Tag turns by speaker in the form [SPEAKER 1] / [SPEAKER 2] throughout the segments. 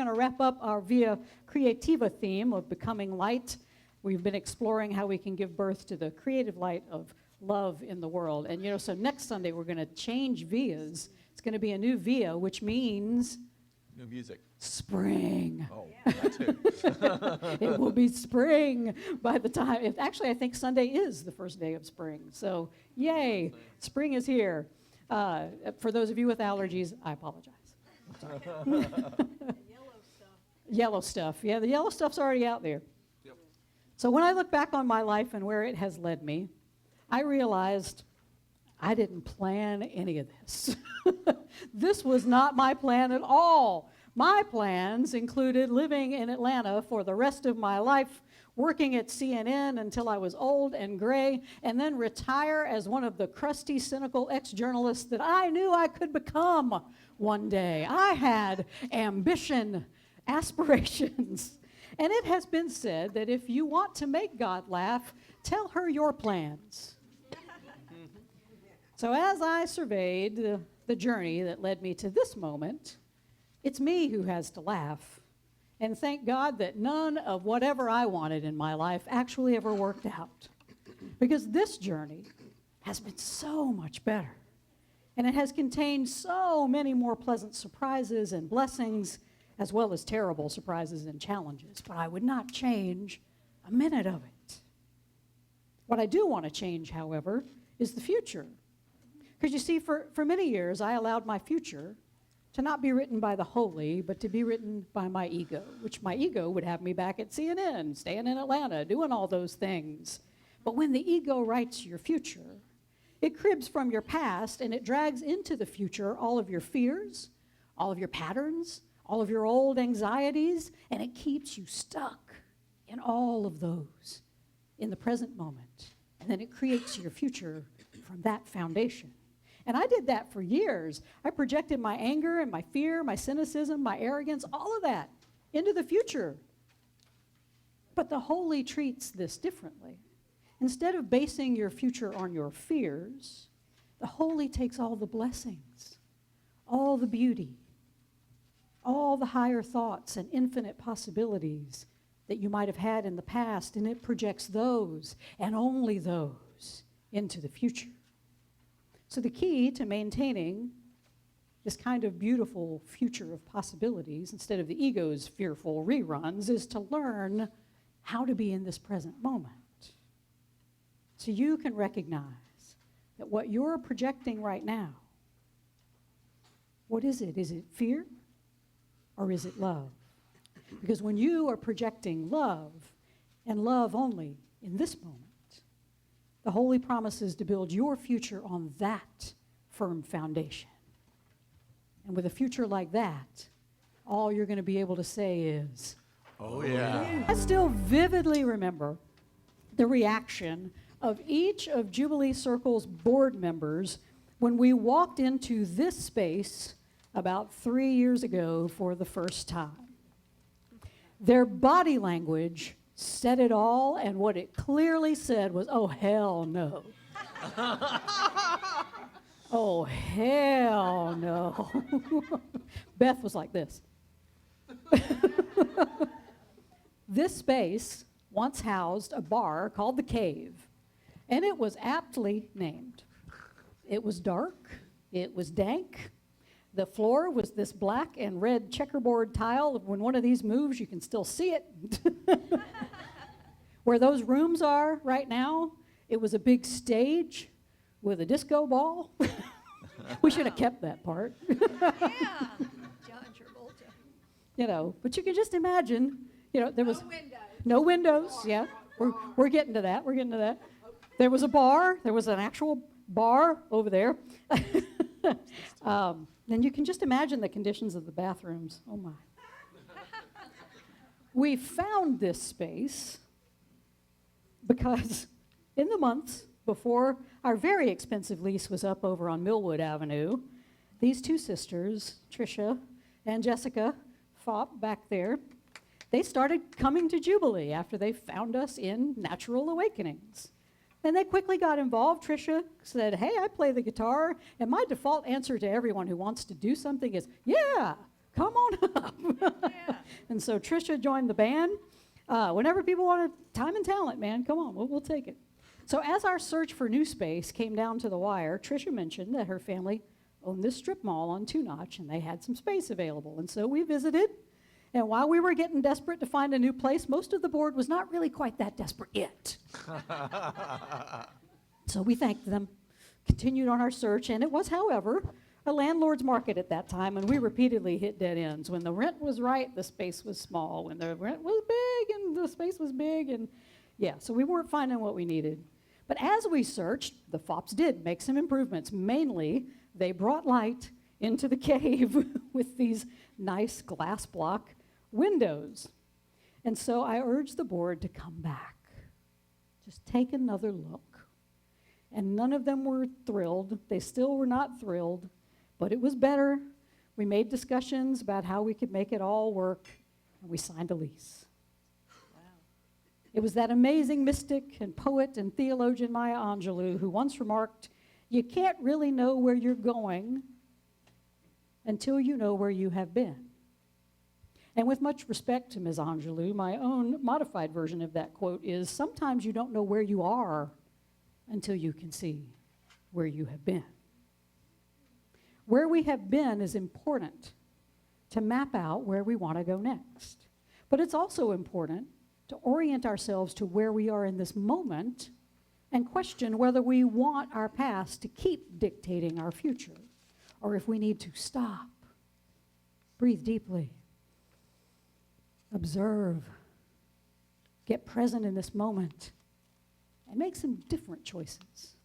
[SPEAKER 1] going to wrap up our Via Creativa theme of becoming light. We've been exploring how we can give birth to the creative light of love in the world. And, so next Sunday we're going to change Vias. It's going to be a new Via, which means...
[SPEAKER 2] New music.
[SPEAKER 1] Spring.
[SPEAKER 2] Oh, that too.
[SPEAKER 1] It will be spring by the time... Actually, I think Sunday is the first day of spring. So, yay, spring is here. For those of you with allergies, I apologize.
[SPEAKER 3] Yellow stuff.
[SPEAKER 1] Yellow stuff. Yeah, the yellow stuff's already out there.
[SPEAKER 2] Yep.
[SPEAKER 1] So when I look back on my life and where it has led me, I realized I didn't plan any of this. This was not my plan at all. My plans included living in Atlanta for the rest of my life, working at CNN until I was old and gray, and then retire as one of the crusty, cynical ex-journalists that I knew I could become one day. I had ambition, aspirations. And it has been said that if you want to make God laugh, tell her your plans. So as I surveyed the journey that led me to this moment, it's me who has to laugh. And thank God that none of whatever I wanted in my life actually ever worked out. Because this journey has been so much better. And it has contained so many more pleasant surprises and blessings, as well as terrible surprises and challenges. But I would not change a minute of it. What I do want to change, however, is the future. Because you see, for many years, I allowed my future to not be written by the holy, but to be written by my ego, which my ego would have me back at CNN, staying in Atlanta, doing all those things. But when the ego writes your future, it cribs from your past, and it drags into the future all of your fears, all of your patterns, all of your old anxieties, and it keeps you stuck in all of those in the present moment. And then it creates your future from that foundation. And I did that for years. I projected my anger and my fear, my cynicism, my arrogance, all of that into the future. But the holy treats this differently. Instead of basing your future on your fears, the holy takes all the blessings, all the beauty, all the higher thoughts and infinite possibilities that you might have had in the past, and it projects those and only those into the future. So the key to maintaining this kind of beautiful future of possibilities, instead of the ego's fearful reruns, is to learn how to be in this present moment. So you can recognize that what you're projecting right now, what is it? Is it fear or is it love? Because when you are projecting love, and love only in this moment, the holy promises to build your future on that firm foundation. And with a future like that, all you're going to be able to say is,
[SPEAKER 2] Oh, yeah.
[SPEAKER 1] I still vividly remember the reaction of each of Jubilee Circle's board members when we walked into this space about 3 years ago for the first time. Their body language said it all, and what it clearly said was, oh, hell no. Oh, hell no. Beth was like this. This space once housed a bar called The Cave, and it was aptly named. It was dark, it was dank. The floor was this black and red checkerboard tile. When one of these moves, you can still see it. Where those rooms are right now, it was a big stage with a disco ball. We should have kept that part.
[SPEAKER 3] Yeah. John Travolta.
[SPEAKER 1] But you can just imagine, there was
[SPEAKER 3] No windows.
[SPEAKER 1] no windows. Yeah, we're getting to that. We're getting to that. There was a bar. There was an actual bar over there. And you can just imagine the conditions of the bathrooms. Oh, my. We found this space because in the months before our very expensive lease was up over on Millwood Avenue, these two sisters, Tricia and Jessica Fopp back there, they started coming to Jubilee after they found us in Natural Awakenings. And they quickly got involved. Tricia said, hey, I play the guitar, and my default answer to everyone who wants to do something is, yeah, come on up.
[SPEAKER 3] Yeah.
[SPEAKER 1] And so Trisha joined the band. Whenever people wanted time and talent, man, come on, we'll take it. So as our search for new space came down to the wire, Trisha mentioned that her family owned this strip mall on Two Notch, and they had some space available. And so we visited, and while we were getting desperate to find a new place, most of the board was not really quite that desperate yet. So we thanked them, continued on our search, and it was, however, a landlord's market at that time, and we repeatedly hit dead ends. When the rent was right, the space was small. When the rent was big, and the space was big, and yeah, so we weren't finding what we needed. But as we searched, the FOPs did make some improvements. Mainly, they brought light into the cave with these nice glass block windows. And so I urged the board to come back. Just take another look. And none of them were thrilled. They still were not thrilled, but it was better. We made discussions about how we could make it all work, and we signed a lease. Wow. It was that amazing mystic and poet and theologian Maya Angelou who once remarked, "You can't really know where you're going until you know where you have been." And with much respect to Ms. Angelou, my own modified version of that quote is, sometimes you don't know where you are until you can see where you have been. Where we have been is important to map out where we want to go next. But it's also important to orient ourselves to where we are in this moment and question whether we want our past to keep dictating our future, or if we need to stop, breathe deeply, observe, get present in this moment, and make some different choices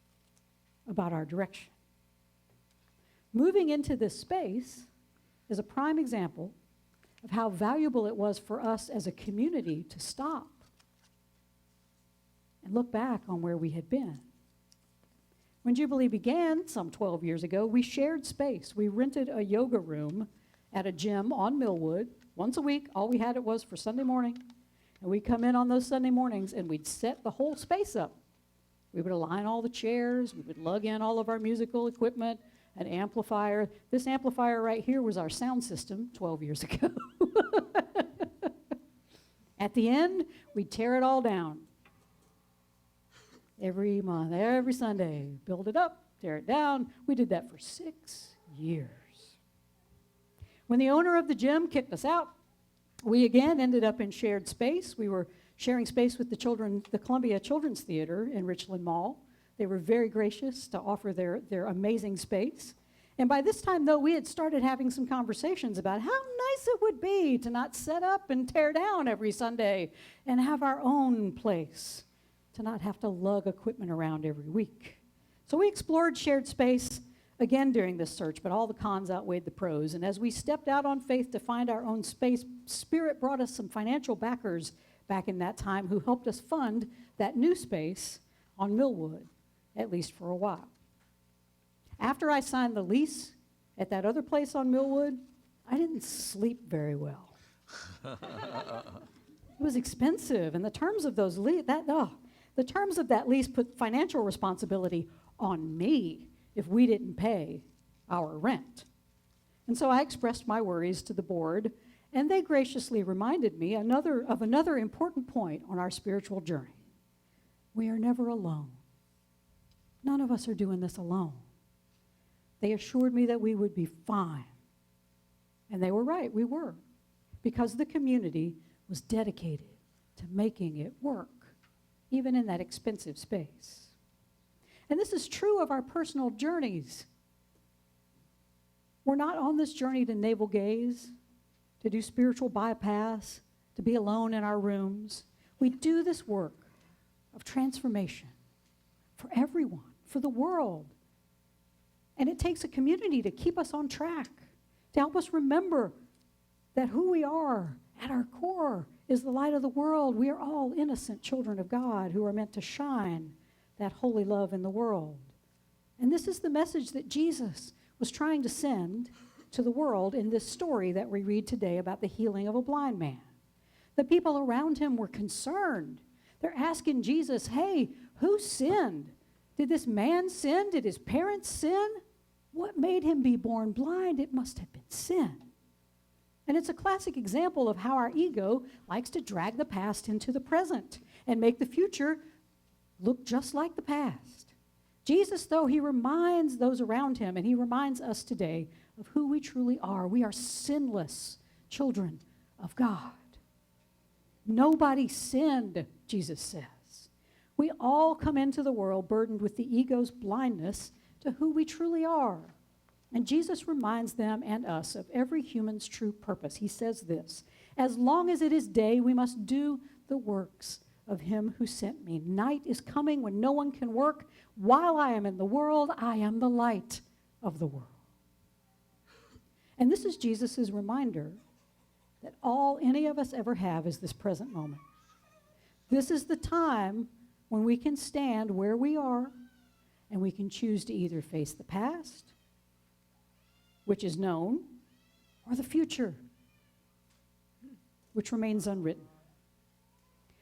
[SPEAKER 1] about our direction. Moving into this space is a prime example of how valuable it was for us as a community to stop and look back on where we had been. When Jubilee began some 12 years ago, we shared space. We rented a yoga room at a gym on Millwood once a week. All we had it was for Sunday morning. And we'd come in on those Sunday mornings and we'd set the whole space up. We would align all the chairs. We would lug in all of our musical equipment, an amplifier. This amplifier right here was our sound system 12 years ago. At the end, we'd tear it all down. Every month, every Sunday, build it up, tear it down. We did that for 6 years. When the owner of the gym kicked us out, we again ended up in shared space. We were sharing space with the Columbia Children's Theater in Richland Mall. They were very gracious to offer their amazing space. And by this time, though, we had started having some conversations about how nice it would be to not set up and tear down every Sunday and have our own place, to not have to lug equipment around every week. So we explored shared space again during this search, but all the cons outweighed the pros. And as we stepped out on faith to find our own space, Spirit brought us some financial backers back in that time who helped us fund that new space on Millwood, at least for a while. After I signed the lease at that other place on Millwood, I didn't sleep very well. It was expensive, and the terms of those the terms of that lease put financial responsibility on me if we didn't pay our rent. And so I expressed my worries to the board, and they graciously reminded me of another important point on our spiritual journey. We are never alone. None of us are doing this alone. They assured me that we would be fine. And they were right, we were, because the community was dedicated to making it work, even in that expensive space. And this is true of our personal journeys. We're not on this journey to navel gaze, to do spiritual bypass, to be alone in our rooms. We do this work of transformation for everyone, for the world. And it takes a community to keep us on track, to help us remember that who we are at our core is the light of the world. We are all innocent children of God who are meant to shine that holy love in the world. And this is the message that Jesus was trying to send to the world in this story that we read today about the healing of a blind man. The people around him were concerned. They're asking Jesus, hey, who sinned? Did this man sin? Did his parents sin? What made him be born blind? It must have been sin. And it's a classic example of how our ego likes to drag the past into the present and make the future look just like the past. Jesus, though, he reminds those around him, and he reminds us today of who we truly are. We are sinless children of God. Nobody sinned, Jesus says. We all come into the world burdened with the ego's blindness to who we truly are. And Jesus reminds them and us of every human's true purpose. He says this, as long as it is day, we must do the works of him who sent me. Night is coming when no one can work. While I am in the world, I am the light of the world. And this is Jesus' reminder that all any of us ever have is this present moment. This is the time when we can stand where we are and we can choose to either face the past, which is known, or the future, which remains unwritten.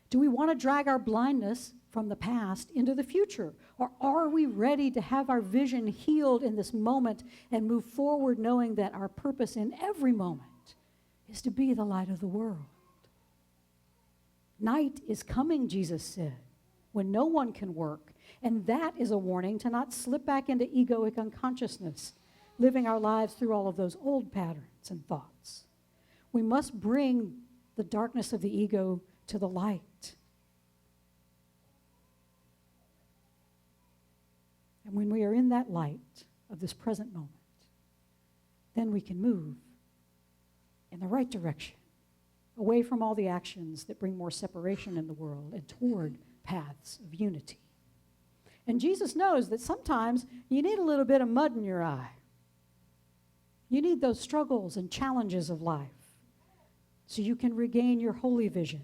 [SPEAKER 1] Do we want to drag our blindness from the past into the future? Or are we ready to have our vision healed in this moment and move forward knowing that our purpose in every moment is to be the light of the world? Night is coming, Jesus said, when no one can work. And that is a warning to not slip back into egoic unconsciousness, living our lives through all of those old patterns and thoughts. We must bring the darkness of the ego to the light. And when we are in that light of this present moment, then we can move in the right direction, away from all the actions that bring more separation in the world and toward paths of unity. And Jesus knows that sometimes you need a little bit of mud in your eye. You need those struggles and challenges of life so you can regain your holy vision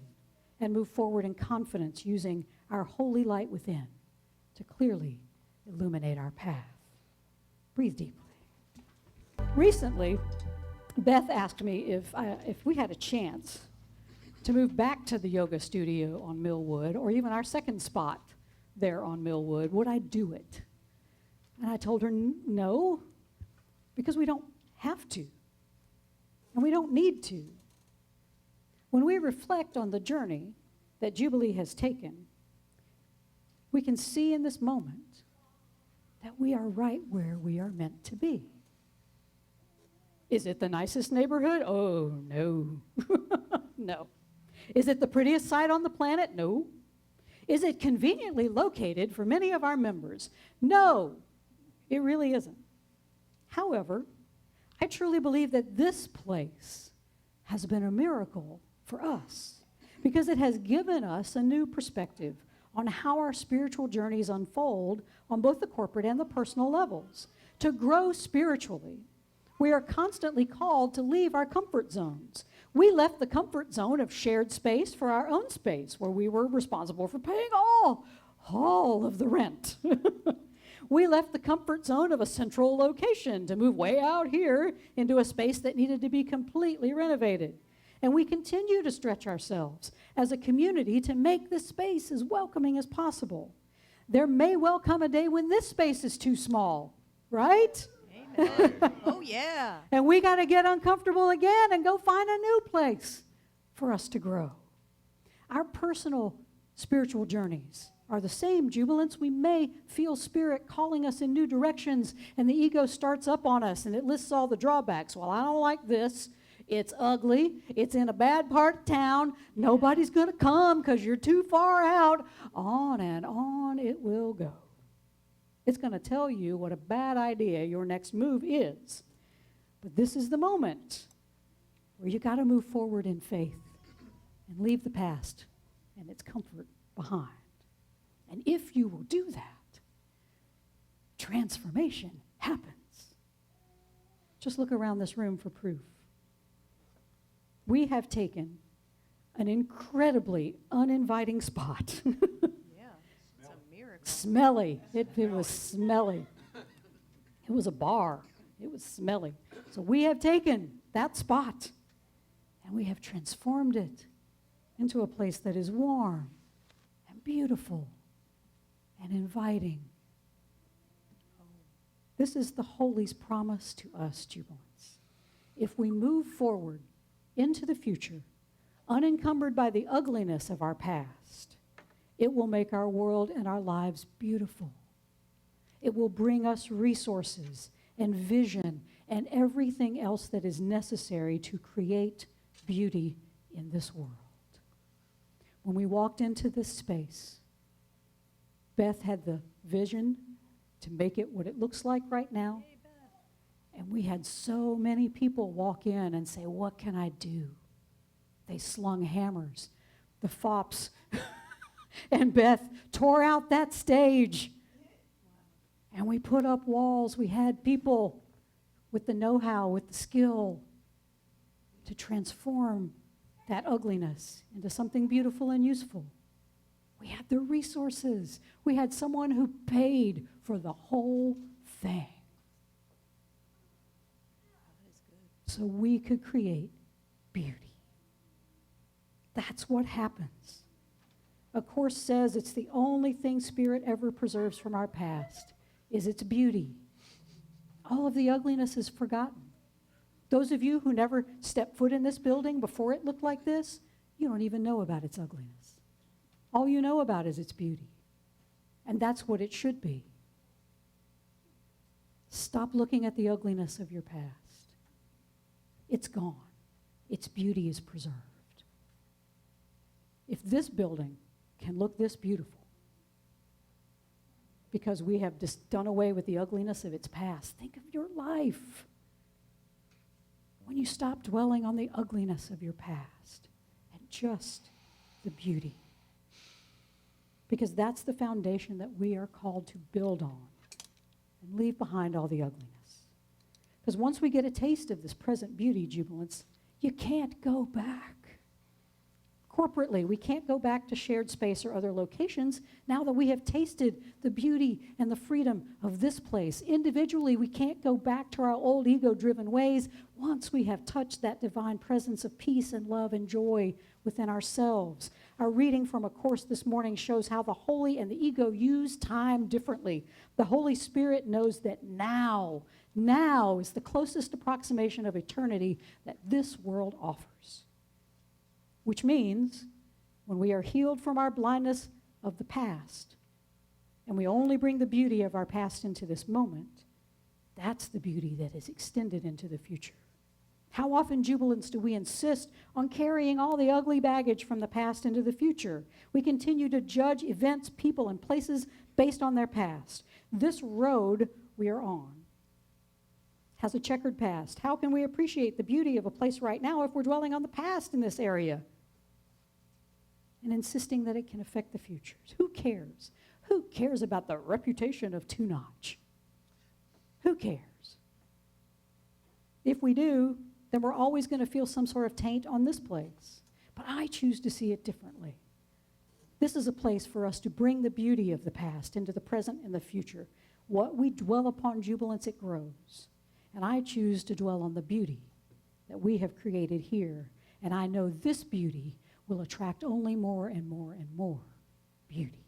[SPEAKER 1] and move forward in confidence using our holy light within to clearly illuminate our path. Breathe deeply. Recently, Beth asked me if we had a chance to move back to the yoga studio on Millwood, or even our second spot there on Millwood, would I do it? And I told her no, because we don't have to, and we don't need to. When we reflect on the journey that Jubilee has taken, we can see in this moment that we are right where we are meant to be. Is it the nicest neighborhood? Oh, no. No. Is it the prettiest site on the planet? No. Is it conveniently located for many of our members? No, it really isn't. However, I truly believe that this place has been a miracle for us because it has given us a new perspective on how our spiritual journeys unfold on both the corporate and the personal levels. To grow spiritually, we are constantly called to leave our comfort zones. We left the comfort zone of shared space for our own space, where we were responsible for paying all of the rent. We left the comfort zone of a central location to move way out here into a space that needed to be completely renovated. And we continue to stretch ourselves as a community to make this space as welcoming as possible. There may well come a day when this space is too small, right?
[SPEAKER 3] Amen. Oh, yeah.
[SPEAKER 1] And we got to get uncomfortable again and go find a new place for us to grow. Our personal spiritual journeys are the same jubilants. We may feel Spirit calling us in new directions, and the ego starts up on us, and it lists all the drawbacks. Well, I don't like this. It's ugly. It's in a bad part of town. Nobody's going to come because you're too far out. On and on it will go. It's going to tell you what a bad idea your next move is. But this is the moment where you got to move forward in faith and leave the past and its comfort behind. And if you will do that, transformation happens. Just look around this room for proof. We have taken an incredibly uninviting spot.
[SPEAKER 3] Yeah, it's a miracle.
[SPEAKER 1] Smelly. It was smelly. It was a bar. It was smelly. So we have taken that spot and we have transformed it into a place that is warm and beautiful and inviting. This is the Holy's promise to us, jubilants. If we move forward into the future, unencumbered by the ugliness of our past, it will make our world and our lives beautiful. It will bring us resources and vision and everything else that is necessary to create beauty in this world. When we walked into this space, Beth had the vision to make it what it looks like right now. And we had so many people walk in and say, "What can I do?" They slung hammers. The fops and Beth tore out that stage. And we put up walls. We had people with the know-how, with the skill to transform that ugliness into something beautiful and useful. We had the resources. We had someone who paid for the whole thing. So we could create beauty. That's what happens. A Course says it's the only thing Spirit ever preserves from our past is its beauty. All of the ugliness is forgotten. Those of you who never stepped foot in this building before it looked like this, you don't even know about its ugliness. All you know about is its beauty. And that's what it should be. Stop looking at the ugliness of your past. It's gone. Its beauty is preserved. If this building can look this beautiful because we have just done away with the ugliness of its past, think of your life. When you stop dwelling on the ugliness of your past and just the beauty. Because that's the foundation that we are called to build on and leave behind all the ugliness. Because once we get a taste of this present beauty, jubilance, you can't go back. Corporately, we can't go back to shared space or other locations now that we have tasted the beauty and the freedom of this place. Individually, we can't go back to our old ego-driven ways once we have touched that divine presence of peace and love and joy within ourselves. Our reading from A Course this morning shows how the holy and the ego use time differently. The Holy Spirit knows that now is the closest approximation of eternity that this world offers. Which means when we are healed from our blindness of the past and we only bring the beauty of our past into this moment, that's the beauty that is extended into the future. How often, jubilants, do we insist on carrying all the ugly baggage from the past into the future? We continue to judge events, people, and places based on their past. This road we are on has a checkered past. How can we appreciate the beauty of a place right now if we're dwelling on the past in this area and insisting that it can affect the futures? Who cares? Who cares about the reputation of Two Notch? Who cares? If we do, then we're always going to feel some sort of taint on this place. But I choose to see it differently. This is a place for us to bring the beauty of the past into the present and the future. What we dwell upon, jubilance, it grows. And I choose to dwell on the beauty that we have created here. And I know this beauty will attract only more and more and more beauty.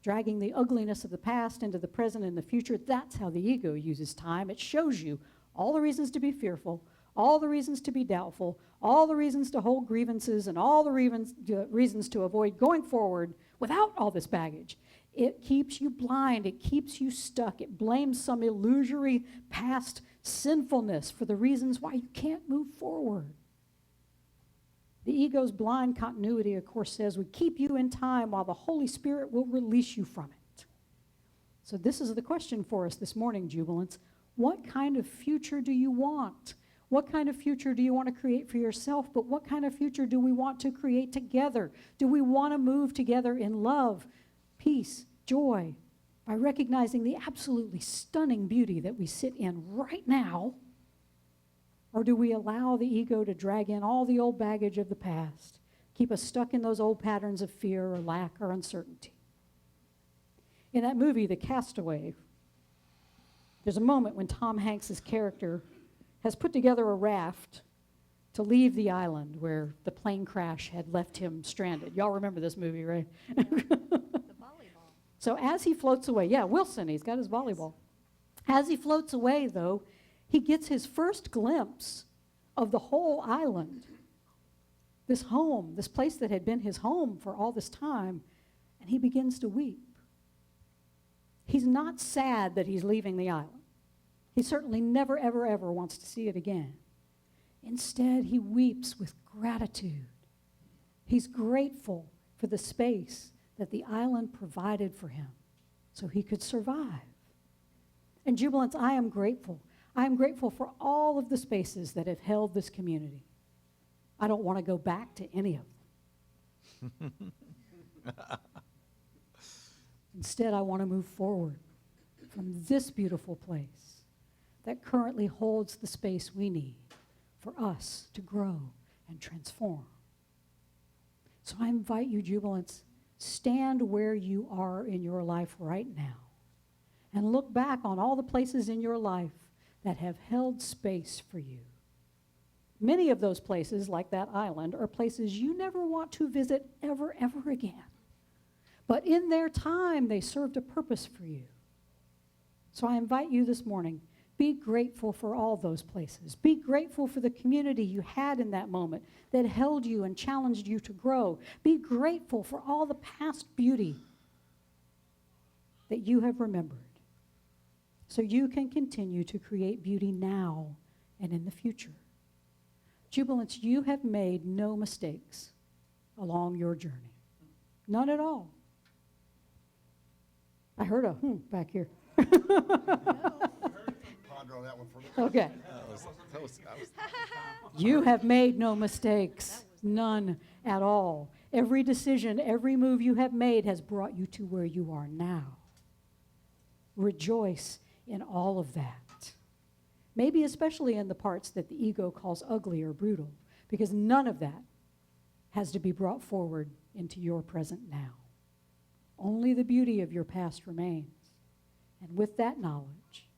[SPEAKER 1] Dragging the ugliness of the past into the present and the future, that's how the ego uses time. It shows you all the reasons to be fearful, all the reasons to be doubtful, all the reasons to hold grievances, and all the reasons to avoid going forward without all this baggage. It keeps you blind. It keeps you stuck. It blames some illusory past sinfulness for the reasons why you can't move forward. The ego's blind continuity, of course, says would keep you in time while the Holy Spirit will release you from it. So this is the question for us this morning, jubilants. What kind of future do you want? What kind of future do you want to create for yourself? But what kind of future do we want to create together? Do we want to move together in love, peace, joy, by recognizing the absolutely stunning beauty that we sit in right now? Or do we allow the ego to drag in all the old baggage of the past, keep us stuck in those old patterns of fear or lack or uncertainty? In that movie, The Castaway, there's a moment when Tom Hanks' character has put together a raft to leave the island where the plane crash had left him stranded. Y'all remember this movie, right?
[SPEAKER 3] The volleyball.
[SPEAKER 1] So as he floats away, Wilson, he's got his volleyball. As he floats away, though, he gets his first glimpse of the whole island. This home, this place that had been his home for all this time, and he begins to weep. He's not sad that he's leaving the island. He certainly never, ever, ever wants to see it again. Instead, he weeps with gratitude. He's grateful for the space that the island provided for him so he could survive. And Jubilants, I am grateful. I am grateful for all of the spaces that have held this community. I don't want to go back to any of them. Instead, I want to move forward from this beautiful place that currently holds the space we need for us to grow and transform. So I invite you, Jubilants, stand where you are in your life right now and look back on all the places in your life that have held space for you. Many of those places, like that island, are places you never want to visit ever, ever again. But in their time, they served a purpose for you. So I invite you this morning, be grateful for all those places. Be grateful for the community you had in that moment that held you and challenged you to grow. Be grateful for all the past beauty that you have remembered, so you can continue to create beauty now and in the future. Jubilants, you have made no mistakes along your journey. None at all. I heard a back here.
[SPEAKER 4] Ponder on that one for me.
[SPEAKER 1] Okay. You have made no mistakes, none at all. Every decision, every move you have made has brought you to where you are now. Rejoice in all of that. Maybe especially in the parts that the ego calls ugly or brutal, because none of that has to be brought forward into your present now. Only the beauty of your past remains. And with that knowledge,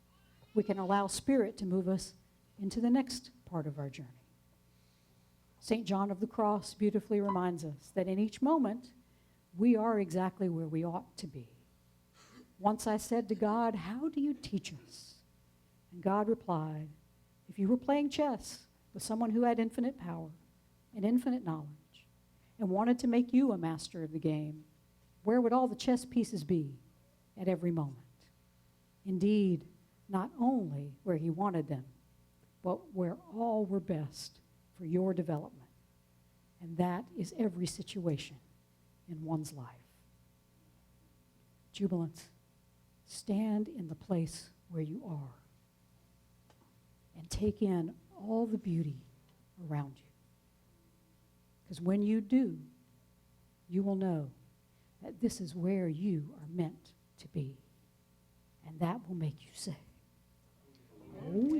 [SPEAKER 1] we can allow Spirit to move us into the next part of our journey. St. John of the Cross beautifully reminds us that in each moment, we are exactly where we ought to be. Once I said to God, "How do you teach us?" And God replied, "If you were playing chess with someone who had infinite power and infinite knowledge and wanted to make you a master of the game, where would all the chess pieces be at every moment? Indeed, not only where he wanted them, but where all were best for your development. And that is every situation in one's life." Jubilants, stand in the place where you are and take in all the beauty around you. Because when you do, you will know that this is where you are meant to be. And that will make you say, "Oh,